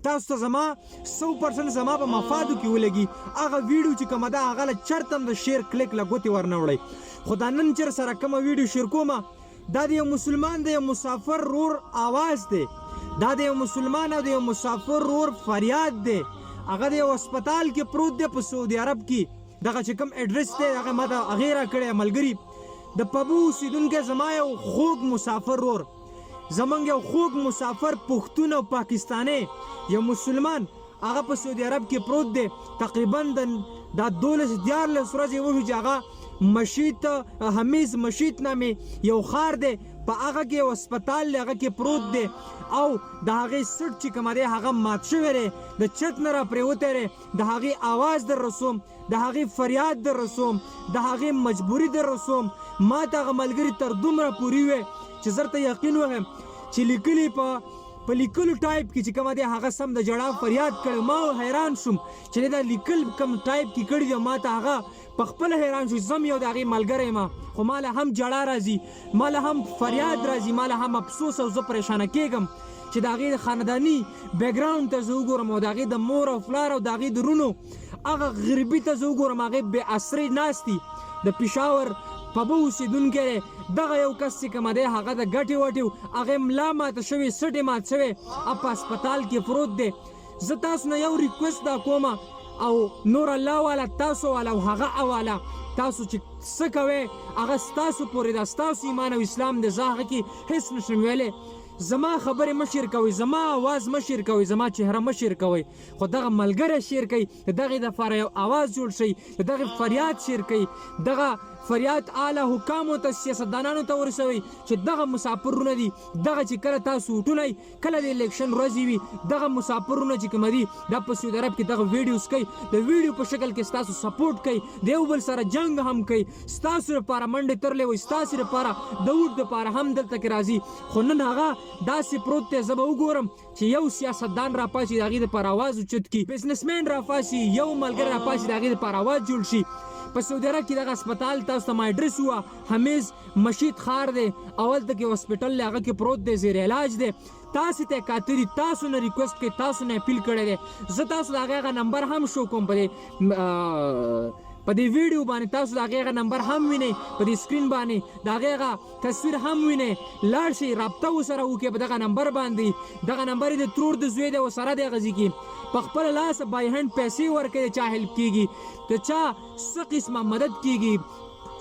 تاسو ته زما 100% زما په مفادو کې ولګي هغه ویډیو چې کومه ده هغه له چرته هم د شیر کلیک له ګوتې ورنه وړئ خو دا نن چې سره کومه ویډیو شیر کومه دا د یو مسلمان د یو مسافر رور آواز دی دا د یو مسلمان او د یو مسافر رور فریاد دی هغه د یو هسپتال کې پروت دی په سعودي عرب کې دغه چې کوم ایډرس دی هغه ما ته هغې راکړی ملګري د پبو اوسېدونکی زما یو خوږ مسافر رور زمونږ یو خوږ مسافر پښتون او پاکستانی یو مسلمان هغه په سعودي عرب کې پروت دی تقریبا دا 12-14 ورځې وشو چې هغه مشیط حمیز مشیط نامې یو ښار دی په هغه کې یو هسپتال دی هغه کې پروت دی او د هغې سټ چې کومه دی هغه مات شوی دی د چت نه راپرېوتی دی د هغې آواز در رسوم د هغې فریاد در رسوم د هغې مجبوري در رسوم ما ته هغه ملګري تر دومره پورې وی چې زه ته یقین وهم چې لیکلي په لیکلو ټایپ کې چې کومه دی هغه سم د جړا فریاد کړی ما حیران شوم چې دا لیکل کوم ټایپ کې کړي دی ما ته هغه په خپل حیران شو زم یو د هغې ملګری یم خو ما له هم جړا راځي ما له هم فریاد راځي ما له هم افسوس او زه پریشانه کېږم چې د هغې د خانداني بیکګراونډ ته زه وګورم او د هغې د مور او پلار او د هغې د رونو هغه غریبي ته زه وګورم هغې بې اسرې ناستي د پېښور پبو اوسېدونکی دی دغه یو کس چې کومه دی هغه د ګټې وټې هغې ملا ماته شوې سټې مات شوې په هسپتال کې پروت دی زه تاسو نه یو ریکویسټ دا کومه او نور الله والا تاسو والا او هغه حواله تاسو چې څه کوئ هغه ستاسو پورې ده ستاسو ایمان او اسلام دی زه هغه کې هېڅ نشم ویلی زما خبرې مه شیر کوئ زما آواز مه شیر کوئ زما چهره مه شیر کوئ خو دغه ملګری شیر کوئ د دغې دپاره یو آواز جوړ شئ د دغې فریاد شیر کوئ دغه فریاد اعلی حکامو ته سیاستدانانو ته ورسوئ چې دغه مسافرونه دي دغه چې کله تاسو وټولئ کله د الیکشن ورځې وي دغه مسافرونه چې کومه دي دا په سعودي عرب کې دغه ویډیوز کوي د ویډیو په شکل کې ستاسو سپورټ کوي د یو بل سره جنګ هم کوي ستاسو لپاره منډې ترلې وي ستاسو لپاره د ووټ دپاره هم دلته کې راځي خو نن هغه داسې پروت دی زه به وګورم چې یو سیاستدان راپاڅي د هغې دپاره آواز اوچت کړي بزنسمین راپاڅي یو ملګری راپاڅي د هغې دپاره آواز جوړ شي په سعودي عرب کې دغه هسپتال تاسو ته ما ایډرس ووه حمیز مشیط ښار دی اول ته کې هاسپټل دی هغه کې پروت دی زیر علاج دی تاسې ته کاتري تاسو نه ریکویسټ کوي تاسو نه اپیل کړی دی زه تاسو د هغې هغه نمبر هم شو کوم په دې ویډیو باندې تاسو د هغې هغه نمبر هم وینئ په دې سکرین باندې د هغې هغه تصویر هم وینئ لاړ شئ رابطه ورسره وکړئ په دغه نمبر باندې دغه نمبر یې د ترور د زوی دی ورسره دی هغه ځي کې په خپل لاس بای هینډ پیسې ورکوي د چا هیلپ کېږي د چا څه قسمه مدد کېږي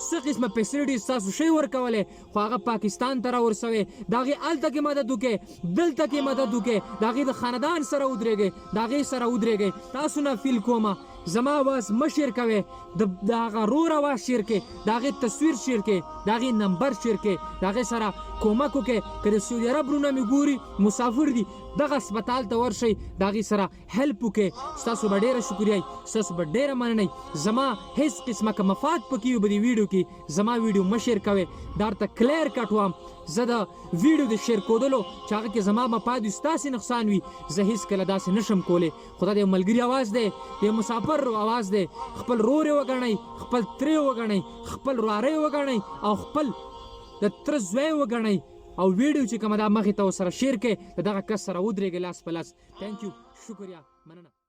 څه قسمه فیسلیټیز تاسو شی ورکولی خو هغه پاکستان ته راورسوئ د هغې هلته کې مدد وکړئ دلته کې مدد وکړئ د هغې د خاندان سره ودرېږئ د هغې سره ودرېږئ تاسو نه فیل کومه زما آواز مه شیر کوئ د هغه رور آواز شیر کړئ د هغې تصویر شیر کړئ د هغې نمبر شیر کړئ د هغې سره کومک وکړئ که د سعودي عرب رونه مې ګوري مسافر دي دغه هسپتال ته ورشئ د هغې سره هیلپ وکړئ ستاسو به ډېره شکریه ستاسو به ډېره مننئ زما هېڅ قسمه که مفاد پکې وي په دې ویډیو کې زما ویډیو مه شیر کوئ دا ورته کلیر کټ وایم زه د ویډیو د شیر کودلو چې هغه کې زما مفاد وي ستاسې نقصان وي زه هېڅکله داسې نشم کولی خو دا د یو ملګري آواز دی د یو مسافر آواز دی خپل رور یې وګڼئ خپل ترې وګڼئ خپل وراره یې وګڼئ او خپل د تره زوی یې وګڼئ او ویډیو چې کومه ده مخې ته ورسره شیر کړئ د دغه کس سره ودرېږئ لاس په لاس تھینک یو شکریه مننه